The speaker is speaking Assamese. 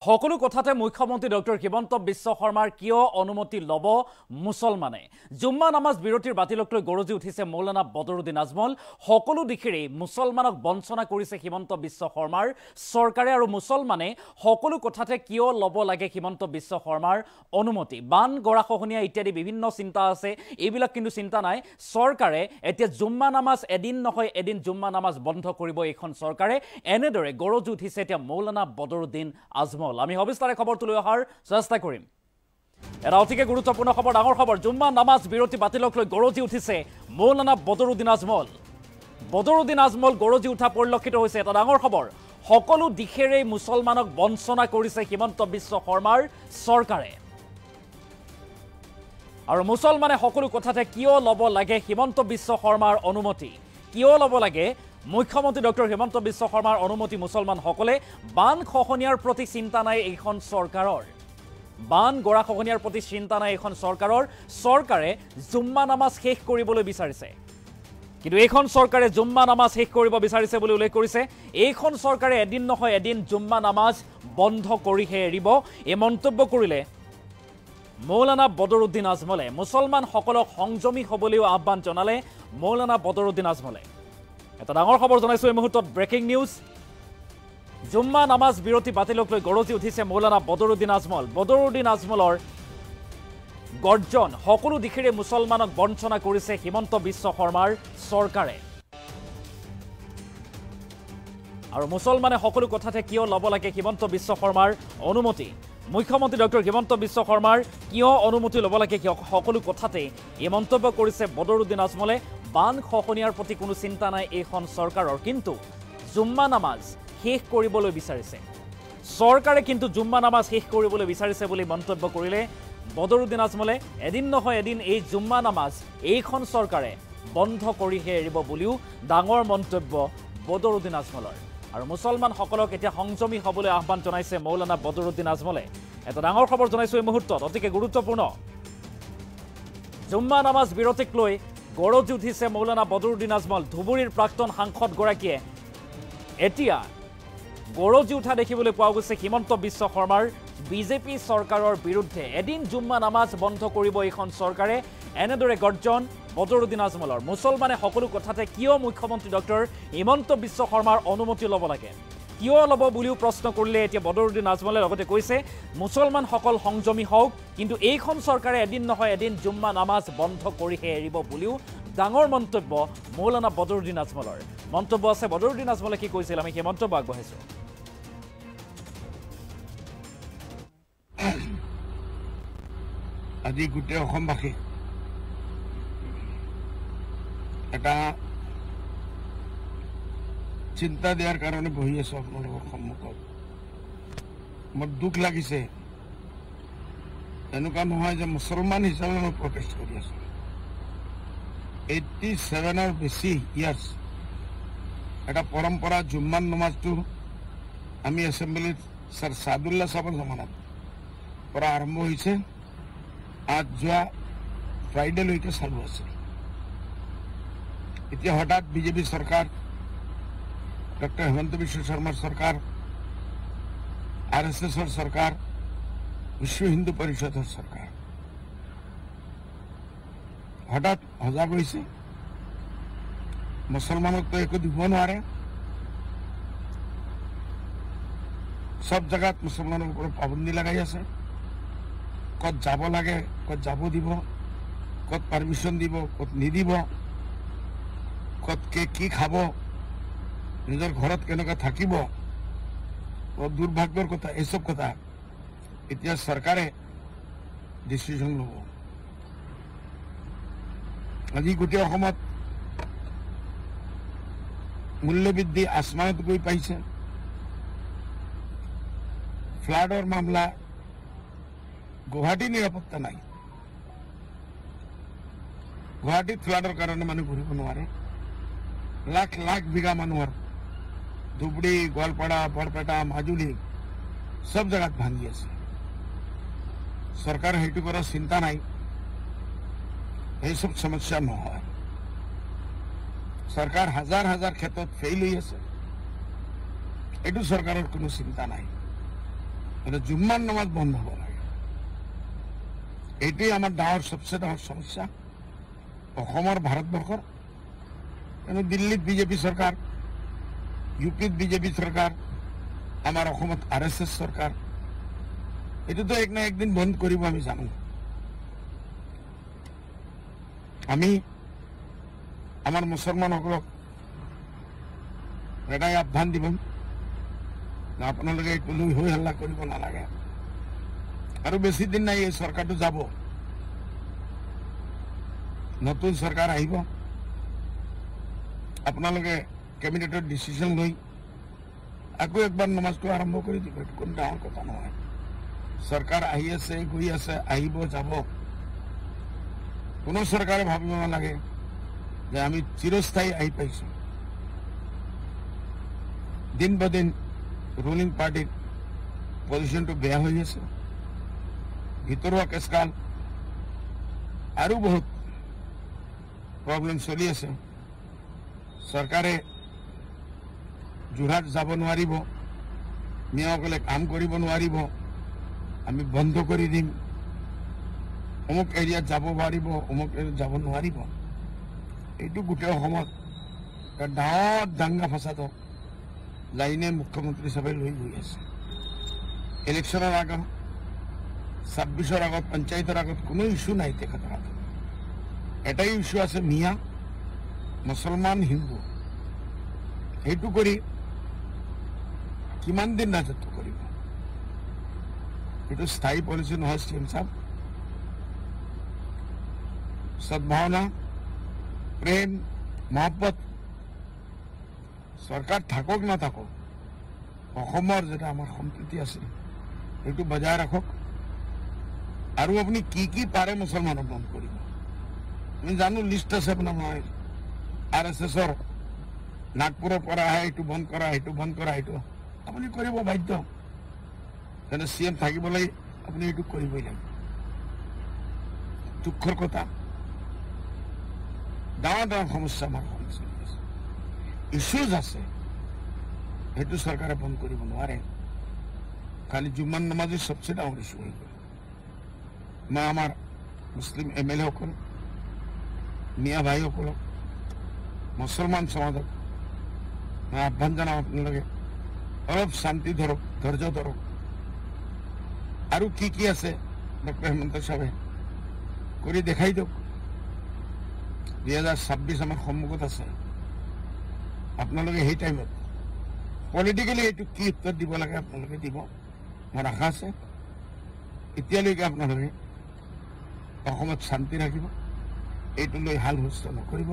সকলো কথাতে মুখ্যমন্ত্ৰী ডক্টৰ হিমন্ত বিশ্ব শৰ্মাৰ কিয় অনুমতি লব মুছলমানে জুম্মা নামাজ বিৰতিৰ বাতিলক লৈ গৰজি উঠিছে মৌলানা বদৰুদ্দিন আজমল সকলো দিশৰে মুছলমানক বঞ্চনা কৰিছে হিমন্ত বিশ্ব শৰ্মাৰ চৰকাৰে আৰু মুছলমানে সকলো কথাতে কিয় লব লাগে হিমন্ত বিশ্ব শৰ্মাৰ অনুমতি বান গৰাখহনীয়া ইত্যাদি বিভিন্ন চিন্তা আছে এইবিলাক কিন্তু চিন্তা নাই চৰকাৰে এতিয়া জুম্মা নামাজ এদিন নহয় এদিন জুম্মা নামাজ বন্ধ কৰিব এইখন চৰকাৰে এনেদৰে গৰজি উঠিছে এতিয়া মৌলানা বদৰুদ্দিন আজমল আমি হবিস্তাৰে খবৰটো লৈ অহাৰ চেষ্টা কৰিম এটা অতিকে গুৰুত্বপূৰ্ণ খবৰ ডাঙৰ খবৰ জুম্মা নামাজ বিৰতি বাতিলক লৈ গৰজি উঠিছে মৌলানা বদৰুদ্দিন আজমল গৰজি উঠা পৰিলক্ষিত হৈছে এটা ডাঙৰ খবৰ সকলো দিশৰে মুছলমানক বঞ্চনা কৰিছে হিমন্ত বিশ্ব শৰ্মাৰ চৰকাৰে আৰু মুছলমানে সকলো কথাতে কিয় লব লাগে হিমন্ত বিশ্ব শৰ্মাৰ অনুমতি কিয় লব লাগে মুখ্যমন্ত্ৰী ডক্টৰ হিমন্ত বিশ্ব শৰ্মাৰ অনুমতি মুছলমান সকলে বান খহনীয়াৰ প্ৰতি চিন্তা নাই এইখন চৰকাৰৰ বান গৰাখহনীয়াৰ প্ৰতি চিন্তা নাই এইখন চৰকাৰে জুম্মা নামাজ শেষ কৰিবলৈ বিচাৰিছে কিন্তু এইখন চৰকাৰে জুম্মা নামাজ শেষ কৰিব বিচাৰিছে বুলি উল্লেখ কৰিছে এইখন চৰকাৰে এদিন নহয় এদিন জুম্মা নামাজ বন্ধ কৰিহে এৰিব এই মন্তব্য কৰিলে মৌলানা বদৰুদ্দিন আজমলে মুছলমান সকলক সংযমী হ'বলৈও আহ্বান জনালে মৌলানা বদৰুদ্দিন আজমলে এটা ডাঙৰ খবৰ জনাইছো এই মুহূৰ্তত ব্ৰেকিং নিউজ জুম্মা নামাজ বিৰতি বাতিলক লৈ গৰজি উঠিছে মৌলানা বদৰুদ্দিন আজমলৰ গৰ্জন সকলো দিশৰে মুছলমানক বঞ্চনা কৰিছে হিমন্ত বিশ্ব শৰ্মাৰ চৰকাৰে আৰু মুছলমানে সকলো কথাতে কিয় লব লাগে হিমন্ত বিশ্ব শৰ্মাৰ অনুমতি মুখ্যমন্ত্ৰী ডক্টৰ হিমন্ত বিশ্ব শৰ্মাৰ কিয় অনুমতি লব লাগে সকলো কথাতে এই মন্তব্য কৰিছে বদৰুদ্দিন আজমলে বান খহনীয়াৰ প্ৰতি কোনো চিন্তা নাই এইখন চৰকাৰৰ কিন্তু জুম্মা নামাজ শেষ কৰিবলৈ বিচাৰিছে চৰকাৰে কিন্তু জুম্মা নামাজ শেষ কৰিবলৈ বিচাৰিছে বুলি মন্তব্য কৰিলে বদৰুদ্দিন আজমলে এদিন নহয় এদিন এই জুম্মা নামাজ এইখন চৰকাৰে বন্ধ কৰিহে এৰিব বুলিও ডাঙৰ মন্তব্য বদৰুদ্দিন আজমলৰ আৰু মুছলমান সকলক এতিয়া সংযমী হ'বলৈ আহ্বান জনাইছে মৌলানা বদৰুদ্দিন আজমলে এটা ডাঙৰ খবৰ জনাইছো এই মুহূৰ্তত অতিকে গুৰুত্বপূৰ্ণ জুম্মা নামাজ বিৰতিক লৈ গৰজি উঠিছে মৌলানা বদৰুদ্দিন আজমল ধুবুৰীৰ প্ৰাক্তন সাংসদ গৰাকীয়ে এতিয়া গৰজি উঠা দেখিবলৈ পোৱা গৈছে হিমন্ত বিশ্ব শৰ্মাৰ বিজেপি চৰকাৰৰ বিৰুদ্ধে এদিন জুম্মা নামাজ বন্ধ কৰিব এইখন চৰকাৰে এনেদৰে গৰ্জন বদৰুদ্দিন আজমলৰ মুছলমানে সকলো কথাতে কিয় মুখ্যমন্ত্ৰী ডক্টৰ হিমন্ত বিশ্ব শৰ্মাৰ অনুমতি ল'ব লাগে কিয় ল'ব বুলিও প্ৰশ্ন কৰিলে এতিয়া বদৰুদ্দিন আজমলে লগতে কৈছে মুছলমানসকল সংযমী হওক কিন্তু এইখন চৰকাৰে এদিন নহয় এদিন জুম্মা নামাজ বন্ধ কৰিহে এৰিব বুলিও ডাঙৰ মন্তব্য মৌলানা বদৰুদ্দিন আজমলৰ মন্তব্য আছে বদৰুদ্দিন আজমলে কি কৈছিল আমি সেই মন্তব্য আগবঢ়াইছোঁ আজি গোটেই অসমবাসী এটা চিন্তা দিয়াৰ কাৰণে বহি আছো আপোনালোকৰ সন্মুখত মোৰ দুখ লাগিছে এনেকুৱা নহয় যে মুছলমান হিচাপে মই প্ৰটেষ্ট কৰি আছো 87ৰ বেছি ইয়াৰ্ছ এটা পৰম্পৰা জুম্মান নমাজটো আমি এছেম্বলিত ছাৰ ছাদুল্লাহ চাহাবৰ জমানাত পৰা আৰম্ভ হৈছে আজ যোৱা ফ্ৰাইডেলৈকে চালু আছে এতিয়া হঠাৎ বিজেপি চৰকাৰ ডক্টৰ হিমন্ত বিশ্ব শৰ্মাৰ চৰকাৰ RSSৰ চৰকাৰ বিশ্ব হিন্দু পৰিষদৰ চৰকাৰ হঠাৎ সজাগ হৈছে মুছলমানকতো একো দিব নোৱাৰে সব জায়গাত মুছলমানৰ ওপৰত পাবন্দী লগাই আছে কত যাব লাগে কত যাব দিব কত পারমিশন দিব কত নিদিব কত কে কি খাব নিজৰ ঘৰত কেনেকৈ থাকিব দুৰ্ভাগ্যৰ কথা এইসব কথা এতিয়া চৰকাৰে ডিসিশন ল'ব আজি গোটেই অসমত মূল্যবৃদ্ধি আসমানত গৈ পাইছে ফ্লাডৰ মামলা গুৱাহাটী নিৰাপত্তা নাই গুৱাহাটীত ফ্লাডৰ কাৰণে মানুহ ঘূৰিব নোৱাৰে লাখ লাখ বিঘা মানুহৰ ধুবুৰী গোৱালপাৰা বৰপেটা মাজুলী সব জায়গাত ভাঙি আছে চৰকাৰ সেইটো কৰাৰ চিন্তা নাই এইসব সমস্যা নহয় চৰকাৰ হাজাৰ হাজাৰ ক্ষেত্ৰত ফেইল হৈ আছে এইটো চৰকাৰৰ কোনো চিন্তা নাই জুম্মাৰ নামাজ বন্ধ হ'ব লাগে। এইটোৱেই আমাৰ সবচেয়ে ডাঙৰ সমস্যা অসমৰ ভাৰতবৰ্ষৰ। কিন্তু দিল্লীত বিজেপি চৰকাৰ, ইউপিত বিজেপি চৰকাৰ, আমাৰ অসমত RSS চৰকাৰ। এইটোতো এক না একদিন বন্ধ কৰিব আমি জানো। আমি আমাৰ মুছলমানসকলক এটাই আহ্বান দিব যে আপোনালোকে এইটো লৈ হৈ হাল্লা কৰিব নালাগে। আৰু বেছি দিন নাই, এই চৰকাৰটো যাব, নতুন চৰকাৰ আহিব। আপোনালোকে কেবিনেটৰ ডিচিশ্যন লৈ আকৌ একবাৰ নমাজটো আৰম্ভ কৰি দিব। এইটো কোনো ডাঙৰ কথা নহয়। চৰকাৰ আহি আছে, গৈ আছে, আহিব যাব। কোনো চৰকাৰে ভাবিব নালাগে যে আমি চিৰস্থায়ী আহি পাইছো। দিন বদিন ৰুলিং পাৰ্টিৰ পজিশ্যনটো বেয়া হৈ আছে। ভিতৰুৱা কেছকাল আৰু বহুত প্ৰব্লেম চলি আছে। চৰকাৰে যোৰহাট যাব নোৱাৰিব, মিয়াসকলে কাম কৰিব নোৱাৰিব, আমি বন্ধ কৰি দিম। অমুক এৰিয়াত যাব পাৰিব, অমুক এৰিয়াত যাব নোৱাৰিব। এইটো গোটেই অসমত ডাঙৰ দাঙ্গা ফাসাদৰ লাইনে মুখ্যমন্ত্ৰী হিচাপে লৈ গৈ আছে। ইলেকশ্যনৰ আগত, 26ৰ আগত, পঞ্চায়তৰ আগত কোনো ইস্যু নাই তেখেতৰ হাতত। এটাই ইস্যু আছে, মিয়া মুছলমান হিন্দু। সেইটো কৰি কিমান দিন ৰাজত্ব কৰিব? এইটো স্থায়ী পলিচি নহয়। চিএম সাহেব, সদ্ভাৱনা, প্ৰেম, মহব্বত চৰকাৰ থাকক নাথাকক, অসমৰ যেটা আমাৰ সম্প্ৰীতি আছিল সেইটো বজাই ৰাখক। আৰু আপুনি কি কি পাৰে মুছলমানক বন্ধ কৰিব? আমি জানো, লিষ্ট আছে আপোনাৰ নহয়। RSSৰ নাগপুৰৰ পৰা আহে, এইটো বন্ধ কৰা, সেইটো বন্ধ কৰা, এইটো আপুনি কৰিব বাধ্য। যেনে CM থাকিবলৈ আপুনি এইটো কৰিবই লাগিব। দুখৰ কথা, ডাঙৰ ডাঙৰ সমস্যা আমাৰ সমস্যা আছে, ইস্যুজ আছে, সেইটো চৰকাৰে বন্ধ কৰিব নোৱাৰে। খালি জুম্মাৰ নামাজেই সবচেয়ে ডাঙৰ ইস্যু হৈ গ'ল। মই আমাৰ মুছলিম MLA সকল, মিয়া ভাইসকলক, মুছলমান সমাজক মই আহ্বান জনাওঁ, আপোনালোকে অলপ শান্তি ধৰক, ধৈৰ্য ধৰক। আৰু কি কি আছে ডক্টৰ হেমন্ত চাহাবে কৰি দেখাই দিয়ক। 2026 আমাৰ সন্মুখত আছে। আপোনালোকে সেই টাইমত পলিটিকেলি এইটো কি উত্তৰ দিব লাগে আপোনালোকে দিব, মোৰ আশা আছে। এতিয়ালৈকে আপোনালোকে অসমত শান্তি ৰাখিব, এইটো লৈ হাল হুলস্থুল নকৰিব।